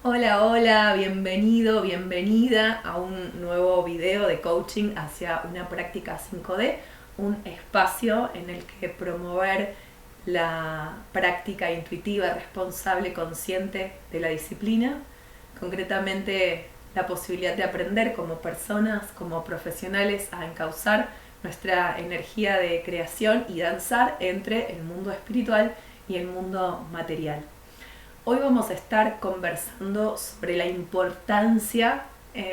Hola, hola, bienvenido, bienvenida a un nuevo video de coaching hacia una práctica 5D, un espacio en el que promover la práctica intuitiva, responsable, consciente de la disciplina, concretamente la posibilidad de aprender como personas, como profesionales a encauzar nuestra energía de creación y danzar entre el mundo espiritual y el mundo material. Hoy vamos a estar conversando sobre la importancia,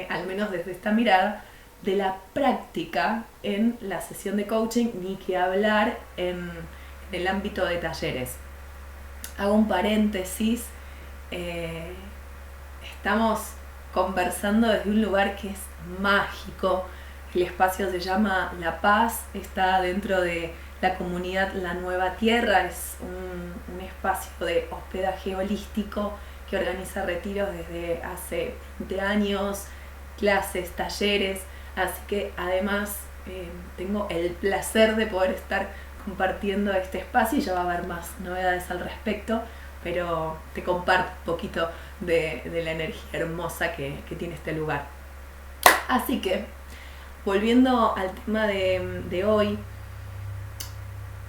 al menos desde esta mirada, de la práctica en la sesión de coaching, ni que hablar en el ámbito de talleres. Hago un paréntesis, eh, estamos conversando desde un lugar que es mágico. El espacio se llama La Paz, está dentro de la comunidad La Nueva Tierra, es un espacio de hospedaje holístico que organiza retiros desde hace 20 años, clases, talleres, así que además tengo el placer de poder estar compartiendo este espacio y ya va a haber más novedades al respecto, pero te comparto un poquito de la energía hermosa que tiene este lugar. Así que, volviendo al tema de hoy,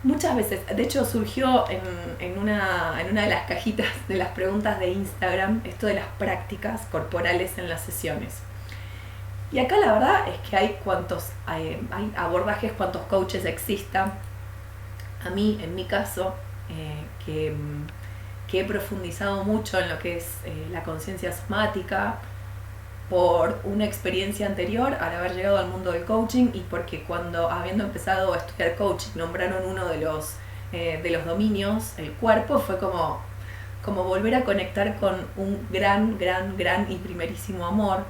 muchas veces, de hecho surgió en una de las cajitas de las preguntas de Instagram esto de las prácticas corporales en las sesiones. Y acá la verdad es que hay abordajes, cuantos coaches existan. A mí, en mi caso, que he profundizado mucho en lo que es la conciencia somática, por una experiencia anterior al haber llegado al mundo del coaching y porque cuando, habiendo empezado a estudiar coaching, nombraron uno de los dominios, el cuerpo, fue como volver a conectar con un gran y primerísimo amor.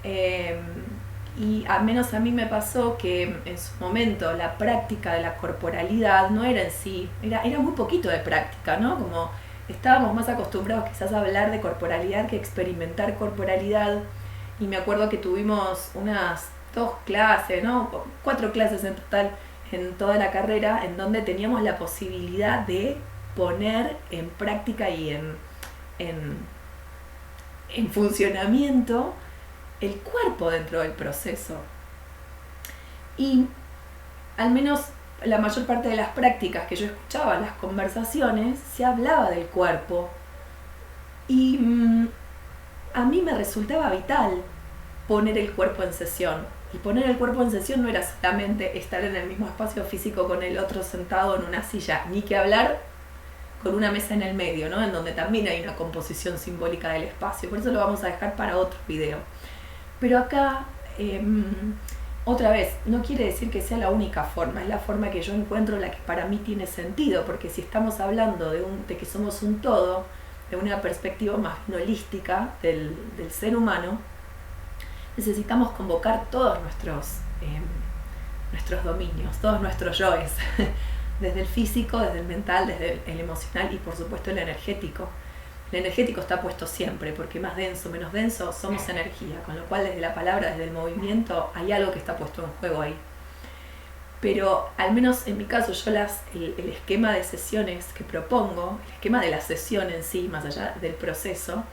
Y al menos a mí me pasó que en su momento la práctica de la corporalidad no era en sí, era muy poquito de práctica, ¿no? Como estábamos más acostumbrados quizás a hablar de corporalidad que experimentar corporalidad. Y me acuerdo que tuvimos unas 2 clases, ¿no? 4 clases en total en toda la carrera, en donde teníamos la posibilidad de poner en práctica y en funcionamiento el cuerpo dentro del proceso. Y al menos la mayor parte de las prácticas que yo escuchaba, las conversaciones, se hablaba del cuerpo. Y a mí me resultaba vital poner el cuerpo en sesión. Y poner el cuerpo en sesión no era solamente estar en el mismo espacio físico con el otro sentado en una silla, ni que hablar con una mesa en el medio, ¿no? En donde también hay una composición simbólica del espacio. Por eso lo vamos a dejar para otro video. Pero acá, otra vez, no quiere decir que sea la única forma, es la forma que yo encuentro, la que para mí tiene sentido, porque si estamos hablando de que somos un todo, de una perspectiva más holística del ser humano, necesitamos convocar todos nuestros dominios, todos nuestros yoes, desde el físico, desde el mental, desde el emocional y por supuesto el energético. El energético está puesto siempre, porque más denso, menos denso, somos energía, con lo cual desde la palabra, desde el movimiento, hay algo que está puesto en juego ahí. Pero al menos en mi caso, yo el esquema de sesiones que propongo, el esquema de la sesión en sí, más allá del proceso,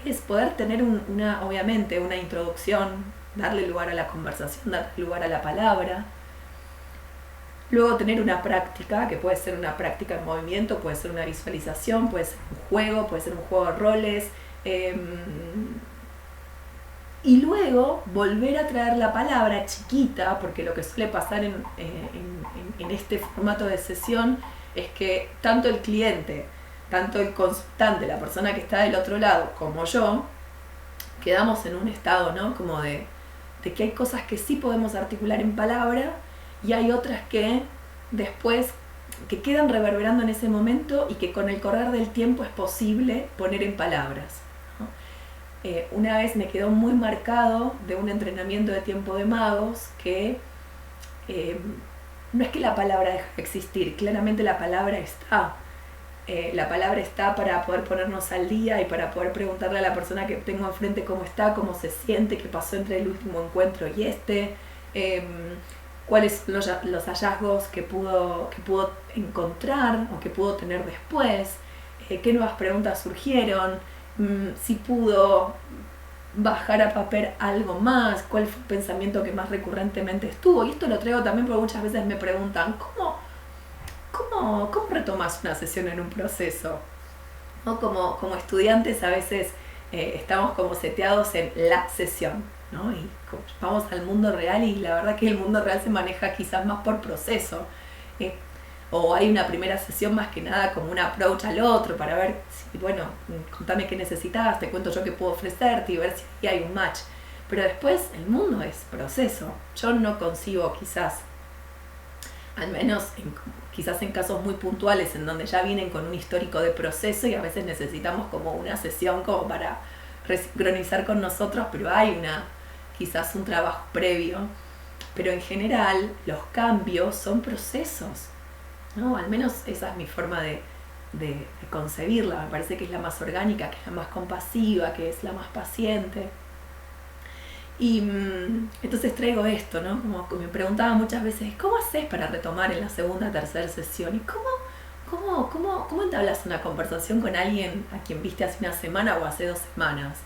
es poder tener obviamente una introducción, darle lugar a la conversación, darle lugar a la palabra. Luego tener una práctica, que puede ser una práctica en movimiento, puede ser una visualización, puede ser un juego, puede ser un juego de roles. Y luego volver a traer la palabra chiquita, porque lo que suele pasar en este formato de sesión es que tanto el cliente, tanto el consultante, la persona que está del otro lado, como yo, quedamos en un estado, ¿no? Como de que hay cosas que sí podemos articular en palabra y hay otras que después que quedan reverberando en ese momento y que con el correr del tiempo es posible poner en palabras, ¿no? Una vez me quedó muy marcado de un entrenamiento de tiempo de magos que no es que la palabra deja de existir, claramente la palabra está. La palabra está para poder ponernos al día y para poder preguntarle a la persona que tengo enfrente cómo está, cómo se siente, qué pasó entre el último encuentro y cuáles son los hallazgos que pudo encontrar o que pudo tener después, qué nuevas preguntas surgieron, si pudo bajar a papel algo más, cuál fue el pensamiento que más recurrentemente estuvo. Y esto lo traigo también porque muchas veces me preguntan, ¿cómo retomas una sesión en un proceso? ¿No? Como estudiantes a veces estamos como seteados en la sesión, ¿no? Y vamos al mundo real y la verdad que el mundo real se maneja quizás más por proceso. O hay una primera sesión más que nada como un approach al otro para ver si, bueno, contame qué necesitas, te cuento yo qué puedo ofrecerte y ver si hay un match. Pero después el mundo es proceso. Yo no concibo quizás, al menos quizás en casos muy puntuales en donde ya vienen con un histórico de proceso y a veces necesitamos como una sesión como para resincronizar con nosotros, pero hay quizás un trabajo previo. Pero en general los cambios son procesos, ¿no? Al menos esa es mi forma de concebirla. Me parece que es la más orgánica, que es la más compasiva, que es la más paciente. Y entonces traigo esto, ¿no? Como me preguntaba muchas veces, ¿cómo haces para retomar en la segunda o tercera sesión? ¿Y cómo entablas una conversación con alguien a quien viste hace una semana o hace 2 semanas?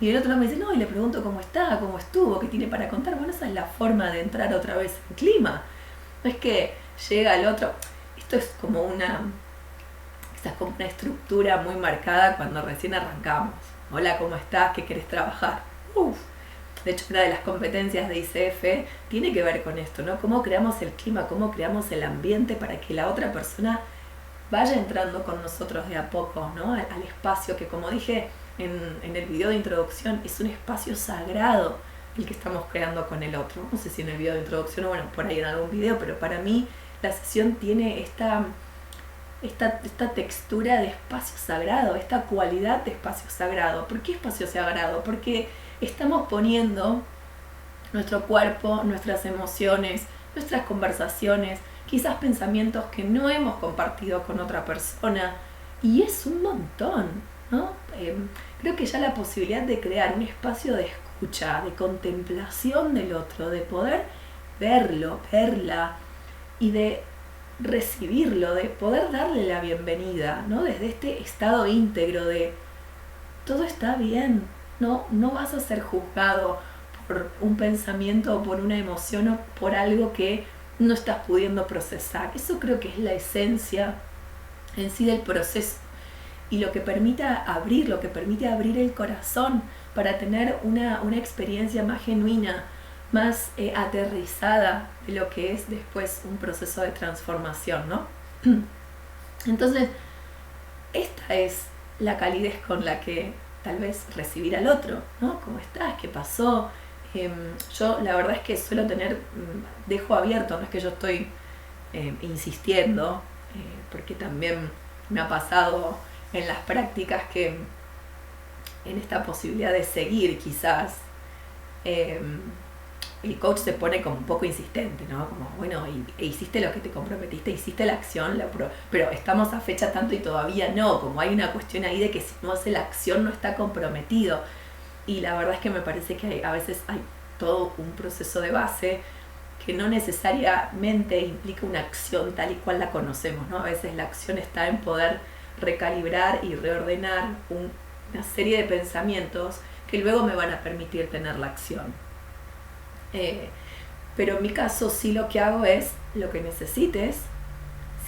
Y el otro lado me dice, no, y le pregunto cómo está, cómo estuvo, qué tiene para contar. Bueno, esa es la forma de entrar otra vez en clima. No es que llega el otro. Esto es como quizás como una estructura muy marcada cuando recién arrancamos. Hola, ¿cómo estás? ¿Qué querés trabajar? De hecho, una de las competencias de ICF tiene que ver con esto, ¿no? Cómo creamos el clima, cómo creamos el ambiente para que la otra persona vaya entrando con nosotros de a poco, ¿no? Al espacio que, como dije en el video de introducción, es un espacio sagrado el que estamos creando con el otro. No sé si en el video de introducción o bueno, por ahí en algún video, pero para mí la sesión tiene esta textura de espacio sagrado, esta cualidad de espacio sagrado. ¿Por qué espacio sagrado? Porque estamos poniendo nuestro cuerpo, nuestras emociones, nuestras conversaciones, quizás pensamientos que no hemos compartido con otra persona, y es un montón, ¿no? Creo que ya la posibilidad de crear un espacio de escucha, de contemplación del otro, de poder verlo, verla y de recibirlo, de poder darle la bienvenida, ¿no? Desde este estado íntegro de todo está bien, no vas a ser juzgado por un pensamiento o por una emoción o por algo que no estás pudiendo procesar. Eso creo que es la esencia en sí del proceso y lo que permite abrir el corazón para tener una experiencia más genuina, más aterrizada de lo que es después un proceso de transformación, ¿no? Entonces, esta es la calidez con la que tal vez recibir al otro, ¿no? ¿Cómo estás? ¿Qué pasó? Yo la verdad es que suelo dejo abierto, no es que yo estoy insistiendo, porque también me ha pasado en las prácticas que en esta posibilidad de seguir quizás el coach se pone como un poco insistente, ¿no? Como, bueno, hiciste lo que te comprometiste, hiciste la acción, pero estamos a fecha tanto y todavía no, como hay una cuestión ahí de que si no hace la acción no está comprometido. Y la verdad es que me parece que a veces hay todo un proceso de base que no necesariamente implica una acción tal y cual la conocemos, ¿no? A veces la acción está en poder recalibrar y reordenar una serie de pensamientos que luego me van a permitir tener la acción. Pero en mi caso sí lo que hago es lo que necesites.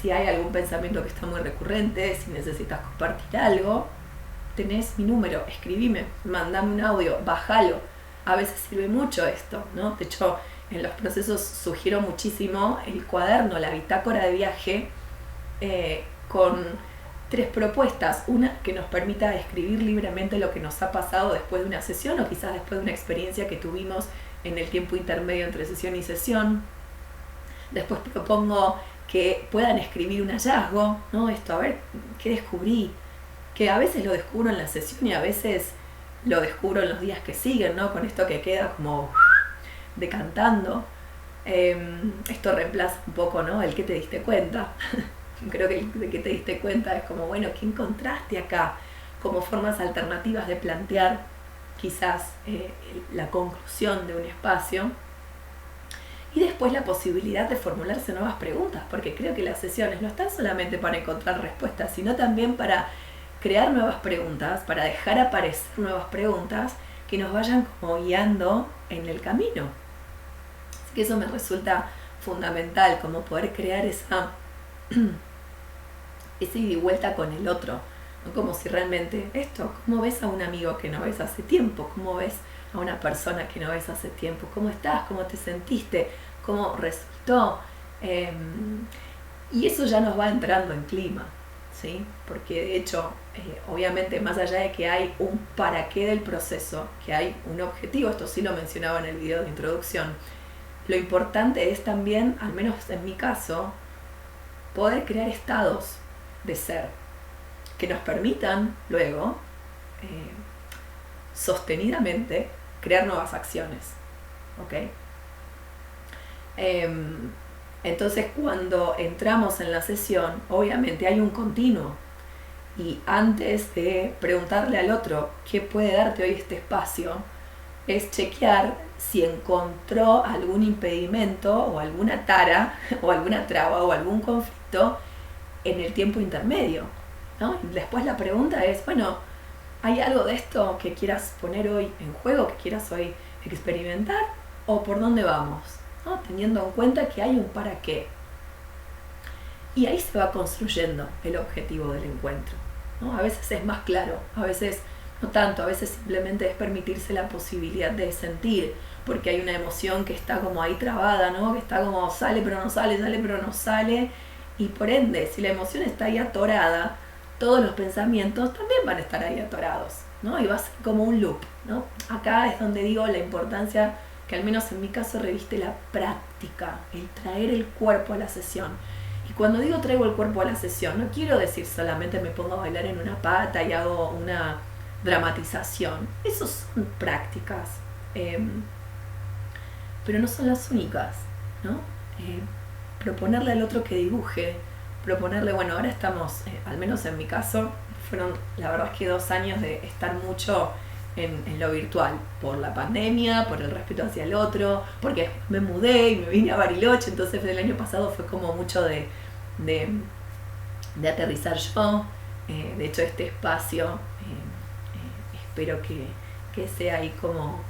Si hay algún pensamiento que está muy recurrente, si necesitas compartir algo, tenés mi número, escribime, mandame un audio, bájalo. A veces sirve mucho esto, ¿no? De hecho, en los procesos sugiero muchísimo el cuaderno, la bitácora de viaje, con 3 propuestas. Una que nos permita escribir libremente lo que nos ha pasado después de una sesión o quizás después de una experiencia que tuvimos en el tiempo intermedio entre sesión y sesión. Después propongo que puedan escribir un hallazgo, ¿no? Esto, a ver, ¿qué descubrí? Que a veces lo descubro en la sesión y a veces lo descubro en los días que siguen, ¿no? Con esto que queda como decantando. Esto reemplaza un poco, ¿no? El que te diste cuenta. Creo que el de que te diste cuenta es como, bueno, ¿qué encontraste acá? Como formas alternativas de plantear quizás la conclusión de un espacio. Y después la posibilidad de formularse nuevas preguntas, porque creo que las sesiones no están solamente para encontrar respuestas, sino también para crear nuevas preguntas, para dejar aparecer nuevas preguntas que nos vayan como guiando en el camino. Así que eso me resulta fundamental, como poder crear esa ida y vuelta con el otro, ¿no? Como si realmente esto, ¿cómo ves a un amigo que no ves hace tiempo? ¿Cómo ves a una persona que no ves hace tiempo? ¿Cómo estás? ¿Cómo te sentiste? ¿Cómo resultó? Y eso ya nos va entrando en clima, ¿sí? Porque de hecho, obviamente, más allá de que hay un para qué del proceso, que hay un objetivo, esto sí lo mencionaba en el video de introducción, lo importante es también, al menos en mi caso, poder crear estados de ser que nos permitan luego sostenidamente crear nuevas acciones, ¿ok? Entonces cuando entramos en la sesión, obviamente hay un continuo, y antes de preguntarle al otro qué puede darte hoy este espacio, es chequear si encontró algún impedimento o alguna tara o alguna traba o algún conflicto en el tiempo intermedio, ¿no? Y después la pregunta es, bueno, ¿hay algo de esto que quieras poner hoy en juego, que quieras hoy experimentar? ¿O por dónde vamos? ¿No? Teniendo en cuenta que hay un para qué. Y ahí se va construyendo el objetivo del encuentro, ¿no? A veces es más claro, a veces no tanto, a veces simplemente es permitirse la posibilidad de sentir, porque hay una emoción que está como ahí trabada, ¿no? Que está como sale pero no sale, sale pero no sale, y por ende, si la emoción está ahí atorada, todos los pensamientos también van a estar ahí atorados, ¿no? Y va a ser como un loop, ¿no? Acá es donde digo la importancia que al menos en mi caso reviste la práctica, el traer el cuerpo a la sesión. Y cuando digo traigo el cuerpo a la sesión, no quiero decir solamente me pongo a bailar en una pata y hago una dramatización. Esos son prácticas, pero no son las únicas, ¿no? Proponerle al otro que dibuje, proponerle, bueno, ahora estamos, al menos en mi caso, fueron la verdad es que 2 años de estar mucho en lo virtual, por la pandemia, por el respeto hacia el otro, porque me mudé y me vine a Bariloche, entonces el año pasado fue como mucho de aterrizar yo. De hecho este espacio espero que sea ahí como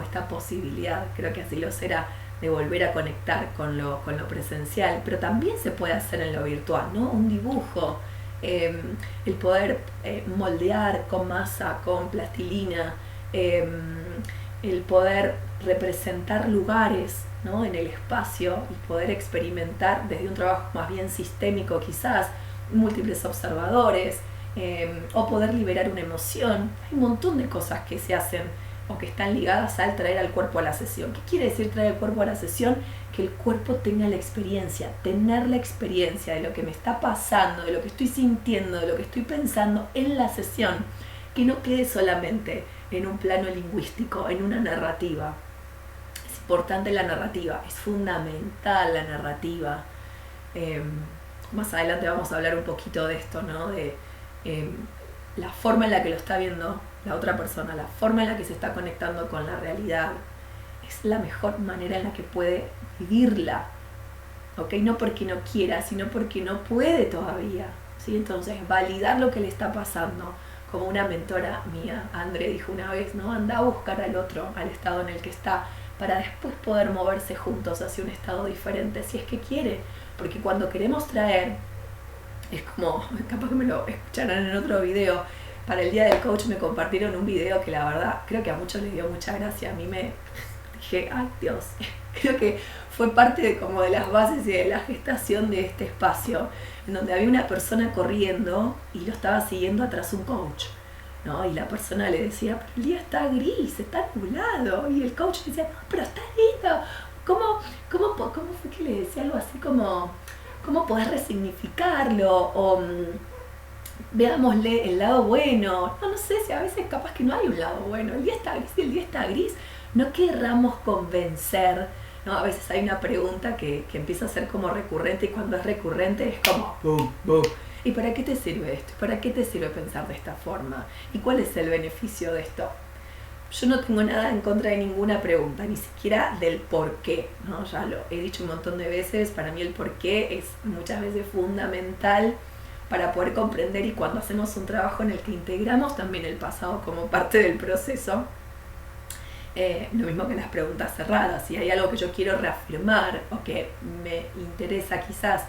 esta posibilidad, creo que así lo será, de volver a conectar con lo presencial, pero también se puede hacer en lo virtual, ¿no? Un dibujo, el poder moldear con masa, con plastilina, el poder representar lugares, ¿no? En el espacio y poder experimentar desde un trabajo más bien sistémico quizás, múltiples observadores, o poder liberar una emoción. Hay un montón de cosas que se hacen o que están ligadas al traer al cuerpo a la sesión. ¿Qué quiere decir traer el cuerpo a la sesión? Que el cuerpo tenga la experiencia, tener la experiencia de lo que me está pasando, de lo que estoy sintiendo, de lo que estoy pensando en la sesión, que no quede solamente en un plano lingüístico, en una narrativa. Es importante la narrativa, es fundamental la narrativa. Más adelante vamos a hablar un poquito de esto, ¿no? De la forma en la que lo está viendo la otra persona, la forma en la que se está conectando con la realidad, es la mejor manera en la que puede vivirla, ¿ok? No porque no quiera, sino porque no puede todavía, ¿sí? Entonces, validar lo que le está pasando, como una mentora mía, André, dijo una vez, ¿no? Anda a buscar al otro, al estado en el que está, para después poder moverse juntos hacia un estado diferente, si es que quiere, porque cuando queremos traer, es como, capaz que me lo escucharán en otro video, para el día del coach me compartieron un video que la verdad creo que a muchos les dio mucha gracia. A mí me dije, ay Dios, creo que fue parte de, como de las bases y de la gestación de este espacio, en donde había una persona corriendo y lo estaba siguiendo atrás un coach, ¿no? Y la persona le decía, pero el día está gris, está nublado, y el coach decía, no, pero está lindo. ¿Cómo fue que le decía algo así como, cómo podés resignificarlo? O veámosle el lado bueno. No sé si a veces capaz que no hay un lado bueno. El día está gris y el día está gris. No querramos convencer, ¿no? A veces hay una pregunta que empieza a ser como recurrente, y cuando es recurrente es como ¡bum, bum! ¿Y para qué te sirve esto? ¿Para qué te sirve pensar de esta forma? ¿Y cuál es el beneficio de esto? Yo no tengo nada en contra de ninguna pregunta, ni siquiera del por qué, ¿no? Ya lo he dicho un montón de veces, para mí el por qué es muchas veces fundamental para poder comprender, y cuando hacemos un trabajo en el que integramos también el pasado como parte del proceso, lo mismo que las preguntas cerradas, si hay algo que yo quiero reafirmar o que me interesa quizás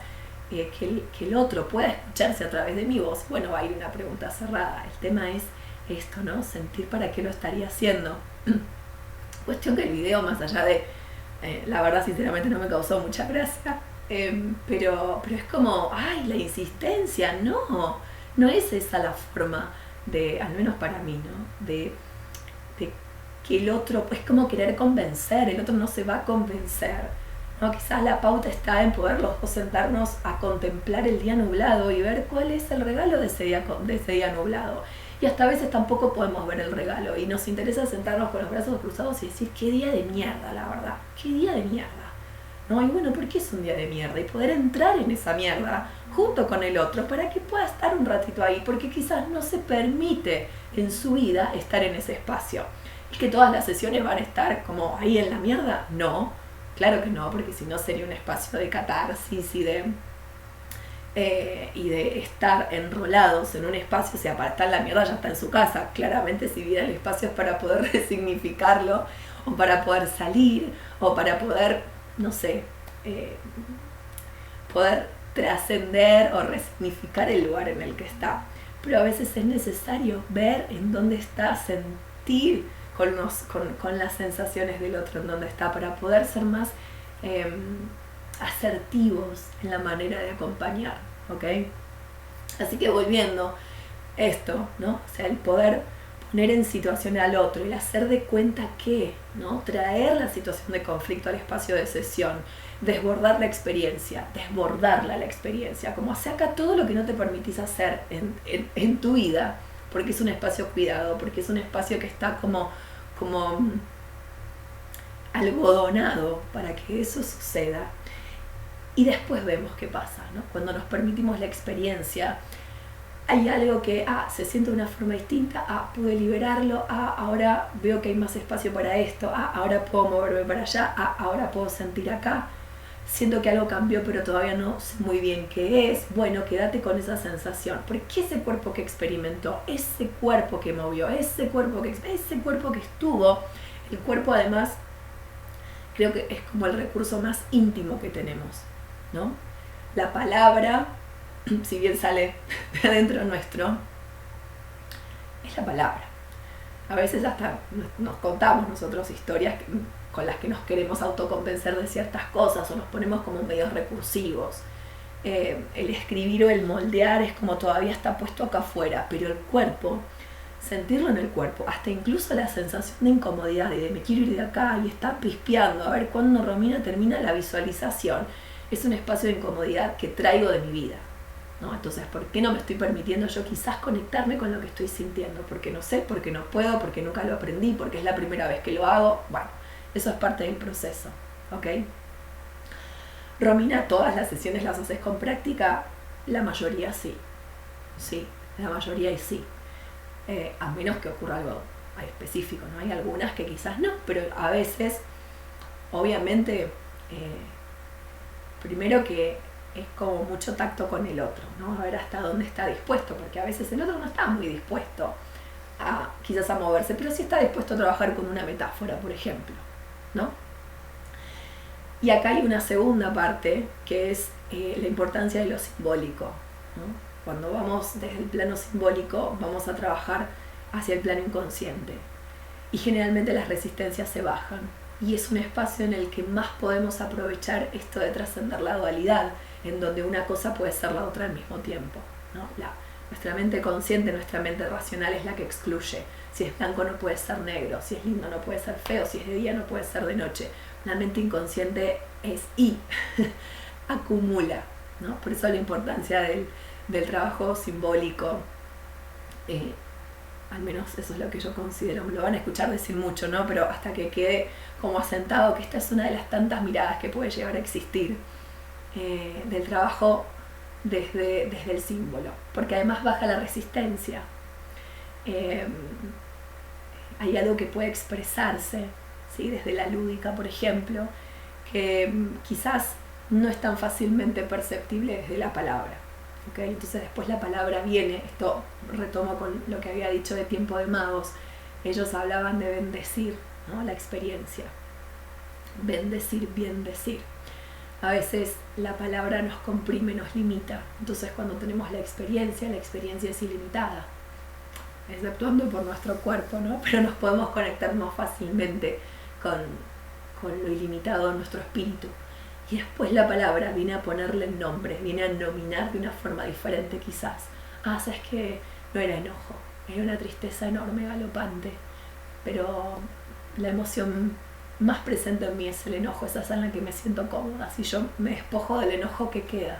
que el otro pueda escucharse a través de mi voz, bueno, va a ir una pregunta cerrada. El tema es esto, ¿no? Sentir para qué lo estaría haciendo. Cuestión que el video, más allá de, la verdad sinceramente no me causó mucha gracia, pero es como, ay, la insistencia, no es esa la forma de, al menos para mí, ¿no? De que el otro, es como querer convencer, el otro no se va a convencer, ¿no? Quizás la pauta está en poder los dos sentarnos a contemplar el día nublado y ver cuál es el regalo de ese día nublado. Y hasta a veces tampoco podemos ver el regalo y nos interesa sentarnos con los brazos cruzados y decir, qué día de mierda, la verdad, qué día de mierda. ¿No? Y bueno, ¿por qué es un día de mierda? Y poder entrar en esa mierda junto con el otro para que pueda estar un ratito ahí, porque quizás no se permite en su vida estar en ese espacio. ¿Es que todas las sesiones van a estar como ahí en la mierda? No, claro que no, porque si no sería un espacio de catarsis y de estar enrolados en un espacio. O sea, para estar en la mierda ya está en su casa. Claramente, si bien el espacio es para poder resignificarlo, o para poder salir, o para poder, no sé, poder trascender o resignificar el lugar en el que está. Pero a veces es necesario ver en dónde está, sentir con las sensaciones del otro en dónde está, para poder ser más asertivos en la manera de acompañar, ¿ok? Así que volviendo esto, ¿no? O sea, el poder poner en situación al otro, el hacer de cuenta que, ¿no? Traer la situación de conflicto al espacio de sesión, desbordar la experiencia, desbordarla la experiencia, como saca todo lo que no te permitís hacer en tu vida, porque es un espacio cuidado, porque es un espacio que está como algodonado para que eso suceda. Y después vemos qué pasa, ¿no? Cuando nos permitimos la experiencia, hay algo que se siente de una forma distinta, pude liberarlo, ahora veo que hay más espacio para esto, ahora puedo moverme para allá, ahora puedo sentir acá, siento que algo cambió pero todavía no sé muy bien qué es. Bueno, quédate con esa sensación, porque ese cuerpo que experimentó, ese cuerpo que movió, ese cuerpo que estuvo, el cuerpo además creo que es como el recurso más íntimo que tenemos, ¿no? La palabra, si bien sale de adentro nuestro, es la palabra. A veces hasta nos contamos nosotros historias con las que nos queremos autoconvencer de ciertas cosas, o nos ponemos como medios recursivos. El escribir o el moldear es como todavía está puesto acá afuera, pero el cuerpo, sentirlo en el cuerpo, hasta incluso la sensación de incomodidad y de me quiero ir de acá y está pispeando, a ver cuándo Romina termina la visualización, es un espacio de incomodidad que traigo de mi vida, ¿no? Entonces, ¿por qué no me estoy permitiendo yo quizás conectarme con lo que estoy sintiendo? Porque no sé, porque no puedo, porque nunca lo aprendí, porque es la primera vez que lo hago. Bueno, eso es parte del proceso, ¿ok? Romina, ¿todas las sesiones las haces con práctica? La mayoría sí, la mayoría y sí. A menos que ocurra algo específico, ¿no? Hay algunas que quizás no, pero a veces, obviamente, primero que es como mucho tacto con el otro, ¿no? A ver hasta dónde está dispuesto, porque a veces el otro no está muy dispuesto quizás a moverse, pero sí está dispuesto a trabajar con una metáfora, por ejemplo, ¿no? Y acá hay una segunda parte, que es la importancia de lo simbólico, ¿no? Cuando vamos desde el plano simbólico, vamos a trabajar hacia el plano inconsciente. Y generalmente las resistencias se bajan. Y es un espacio en el que más podemos aprovechar esto de trascender la dualidad, en donde una cosa puede ser la otra al mismo tiempo, ¿no? Nuestra mente consciente, nuestra mente racional es la que excluye. Si es blanco no puede ser negro, si es lindo no puede ser feo, si es de día no puede ser de noche. La mente inconsciente es acumula, ¿no? Por eso la importancia del trabajo simbólico, al menos eso es lo que yo considero. Me lo van a escuchar decir mucho, ¿no? Pero hasta que quede como asentado que esta es una de las tantas miradas que puede llegar a existir, del trabajo desde el símbolo, porque además baja la resistencia. Hay algo que puede expresarse, ¿sí? Desde la lúdica, por ejemplo, que quizás no es tan fácilmente perceptible desde la palabra. ¿ok? Entonces después la palabra viene, esto retomo con lo que había dicho de Tiempo de Magos, ellos hablaban de bendecir, ¿no? La experiencia, bendecir, bien decir. A veces la palabra nos comprime, nos limita, entonces cuando tenemos la experiencia es ilimitada, exceptuando por nuestro cuerpo, ¿no? Pero nos podemos conectar más fácilmente con lo ilimitado de nuestro espíritu. Y después la palabra viene a ponerle nombre, viene a nominar de una forma diferente quizás. Sabes que no era enojo, era una tristeza enorme, galopante, pero la emoción más presente en mí es el enojo, esa es en la que me siento cómoda. Si yo me despojo del enojo, ¿qué queda?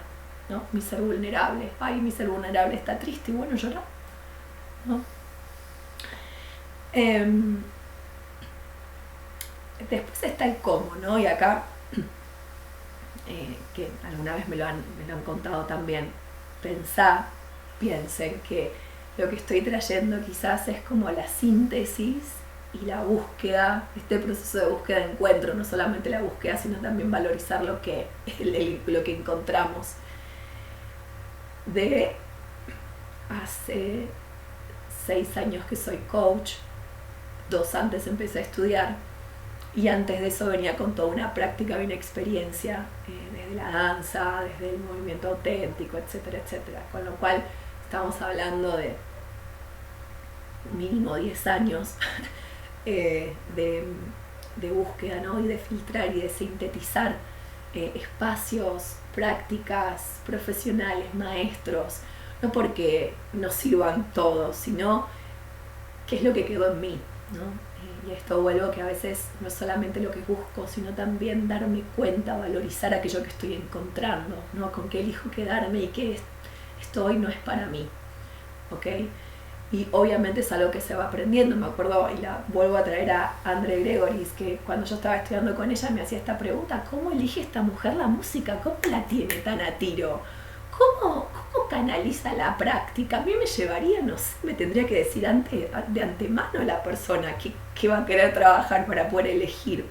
¿No? Mi ser vulnerable. Mi ser vulnerable está triste y bueno, llorar, ¿no? Después está el cómo, ¿no? Y acá, que alguna vez me lo han contado también, piensen que lo que estoy trayendo quizás es como la síntesis y la búsqueda, este proceso de búsqueda de encuentro, no solamente la búsqueda, sino también valorizar lo que encontramos. De hace 6 años que soy coach, 2 antes empecé a estudiar, y antes de eso venía con toda una práctica y una experiencia desde la danza, desde el movimiento auténtico, etcétera, etcétera. Con lo cual estamos hablando de mínimo 10 años de búsqueda, ¿no? Y de filtrar y de sintetizar espacios, prácticas, profesionales, maestros, no porque nos sirvan todos, sino qué es lo que quedó en mí, ¿no? Y esto vuelvo que a veces no es solamente lo que busco, sino también darme cuenta, valorizar aquello que estoy encontrando, ¿no? Con qué elijo quedarme y que esto hoy no es para mí, ¿ok? Y obviamente es algo que se va aprendiendo. Me acuerdo, y la vuelvo a traer a Andre Gregoris, que cuando yo estaba estudiando con ella me hacía esta pregunta: ¿cómo elige esta mujer la música? ¿Cómo la tiene tan a tiro? ¿Cómo canaliza la práctica? A mí me llevaría, no sé, me tendría que decir de antemano la persona que va a querer trabajar para poder elegir.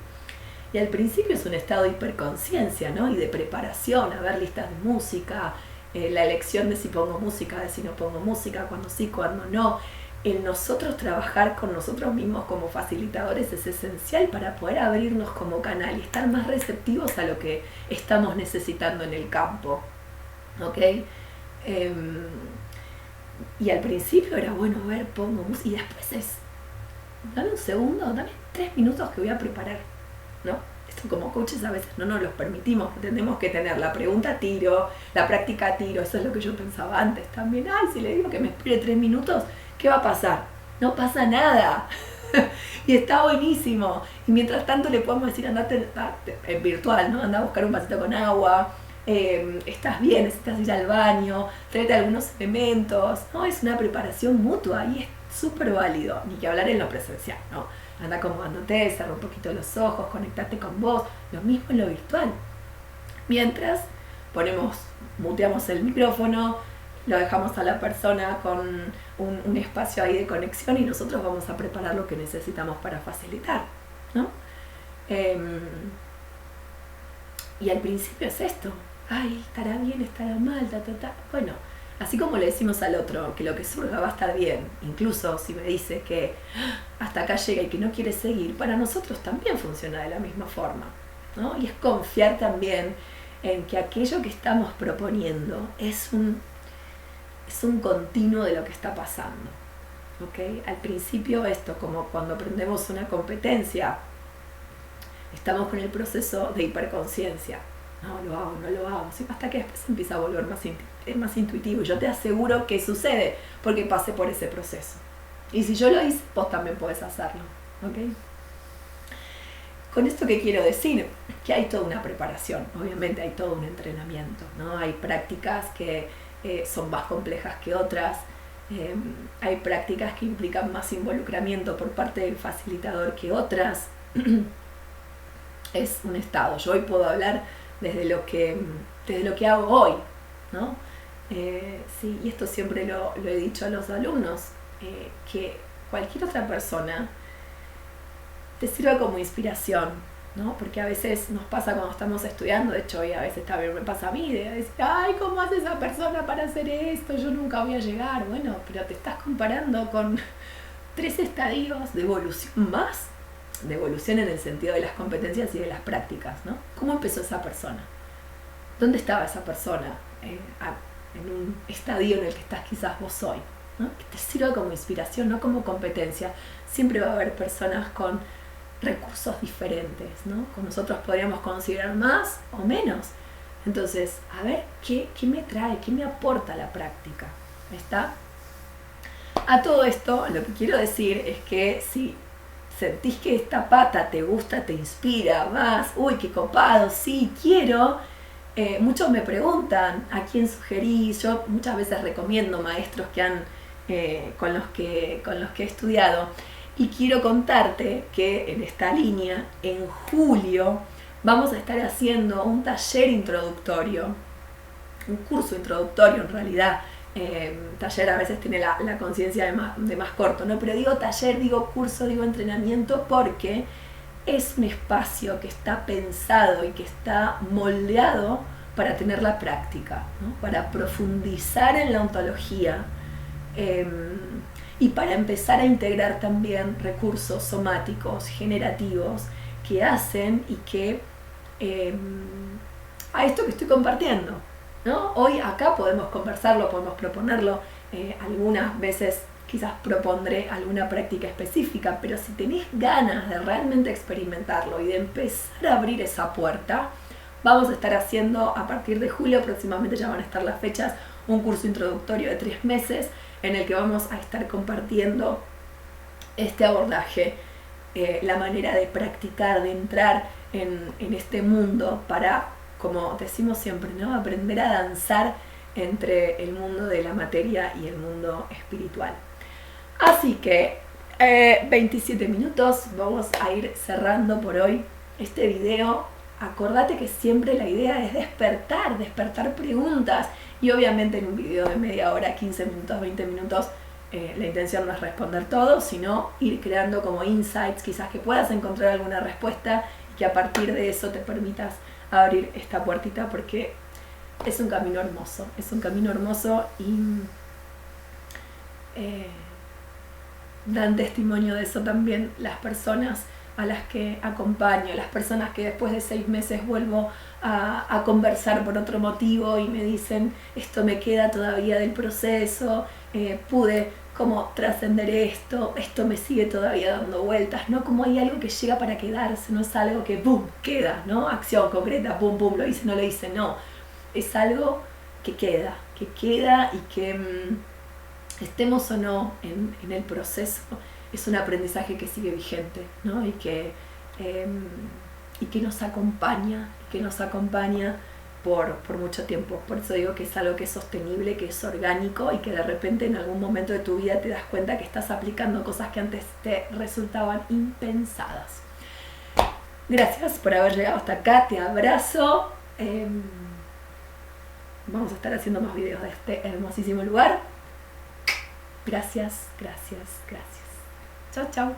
Y al principio es un estado de hiperconciencia, ¿no? Y de preparación, a ver listas de música, la elección de si pongo música, de si no pongo música, cuando sí, cuando no. El nosotros trabajar con nosotros mismos como facilitadores es esencial para poder abrirnos como canal y estar más receptivos a lo que estamos necesitando en el campo, ¿ok? Y al principio era, bueno, a ver, pongo música, y después dame un segundo, dame 3 minutos que voy a preparar, ¿no? Esto como coaches a veces no nos los permitimos, tenemos que tener la pregunta a tiro, la práctica a tiro, eso es lo que yo pensaba antes también. Si le digo que me espere 3 minutos, ¿qué va a pasar? No pasa nada. Y está buenísimo. Y mientras tanto le podemos decir, andate en virtual, ¿no? Anda a buscar un vasito con agua, estás bien, necesitas ir al baño, tráete algunos elementos, ¿no? Es una preparación mutua y es súper válido, ni que hablar en lo presencial, ¿no? Anda acomodándote, cerra un poquito los ojos, conectate con vos, lo mismo en lo virtual. Mientras muteamos el micrófono, lo dejamos a la persona con un espacio ahí de conexión y nosotros vamos a preparar lo que necesitamos para facilitar, ¿no? Y al principio es esto: estará bien, estará mal, Bueno, así como le decimos al otro que lo que surja va a estar bien, incluso si me dice que hasta acá llega y que no quiere seguir, para nosotros también funciona de la misma forma, ¿no? Y es confiar también en que aquello que estamos proponiendo es un continuo de lo que está pasando, ¿ok? Al principio esto, como cuando aprendemos una competencia, estamos con el proceso de hiperconciencia. No lo hago, no lo hago, ¿sí? Hasta que después empieza a volver más intuitivo. Y yo te aseguro que sucede porque pasé por ese proceso. Y si yo lo hice, vos también podés hacerlo, ¿ok? Con esto, ¿qué quiero decir? Que hay toda una preparación, obviamente hay todo un entrenamiento, ¿no? Hay prácticas que son más complejas que otras, hay prácticas que implican más involucramiento por parte del facilitador que otras. Es un estado. Yo hoy puedo hablar desde lo que hago hoy, ¿no? Sí, y esto siempre lo he dicho a los alumnos, que cualquier otra persona te sirva como inspiración, ¿no? Porque a veces nos pasa cuando estamos estudiando, de hecho hoy a veces también me pasa a mí, de decir, ay, ¿cómo hace esa persona para hacer esto? Yo nunca voy a llegar. Bueno, pero te estás comparando con 3 estadios de evolución más, de evolución en el sentido de las competencias y de las prácticas, ¿no? ¿Cómo empezó esa persona? ¿Dónde estaba esa persona en un estadio en el que estás quizás vos hoy? ¿No? Que te sirva como inspiración, no como competencia. Siempre va a haber personas con recursos diferentes, ¿no? Con nosotros podríamos considerar más o menos. Entonces, a ver, ¿qué me trae? ¿Qué me aporta la práctica? ¿Está? A todo esto, lo que quiero decir es que si sentís que esta pata te gusta, te inspira, vas, uy, qué copado, sí, quiero. Muchos me preguntan a quién sugerís. Yo muchas veces recomiendo maestros que han, con los que he estudiado. Y quiero contarte que en esta línea, en julio, vamos a estar haciendo un taller introductorio, un curso introductorio en realidad. Taller a veces tiene la conciencia de más corto, ¿no? Pero digo taller, digo curso, digo entrenamiento porque es un espacio que está pensado y que está moldeado para tener la práctica, ¿no? Para profundizar en la ontología. Y para empezar a integrar también recursos somáticos, generativos, que hacen y que a esto que estoy compartiendo, ¿no? Hoy acá podemos conversarlo, podemos proponerlo, algunas veces quizás propondré alguna práctica específica, pero si tenés ganas de realmente experimentarlo y de empezar a abrir esa puerta, vamos a estar haciendo a partir de julio, próximamente ya van a estar las fechas, un curso introductorio de 3 meses, en el que vamos a estar compartiendo este abordaje, la manera de practicar, de entrar en este mundo para, como decimos siempre, ¿no? Aprender a danzar entre el mundo de la materia y el mundo espiritual. Así que 27 minutos, vamos a ir cerrando por hoy este video. Acordate que siempre la idea es despertar preguntas. Y obviamente en un video de media hora, 15 minutos, 20 minutos, la intención no es responder todo, sino ir creando como insights, quizás que puedas encontrar alguna respuesta y que a partir de eso te permitas abrir esta puertita, porque es un camino hermoso y dan testimonio de eso también las personas a las que acompaño, las personas que después de 6 meses vuelvo a conversar por otro motivo y me dicen, esto me queda todavía del proceso, pude como trascender esto me sigue todavía dando vueltas, ¿no? Como hay algo que llega para quedarse, no es algo que ¡pum! Queda, ¿no? Acción concreta, ¡pum! ¡Pum! Lo hice, no lo hice, no. Es algo que queda y que estemos o no en el proceso, es un aprendizaje que sigue vigente, ¿no? Y que nos acompaña, por mucho tiempo. Por eso digo que es algo que es sostenible, que es orgánico y que de repente en algún momento de tu vida te das cuenta que estás aplicando cosas que antes te resultaban impensadas. Gracias por haber llegado hasta acá, te abrazo. Vamos a estar haciendo más videos de este hermosísimo lugar. Gracias. Chao.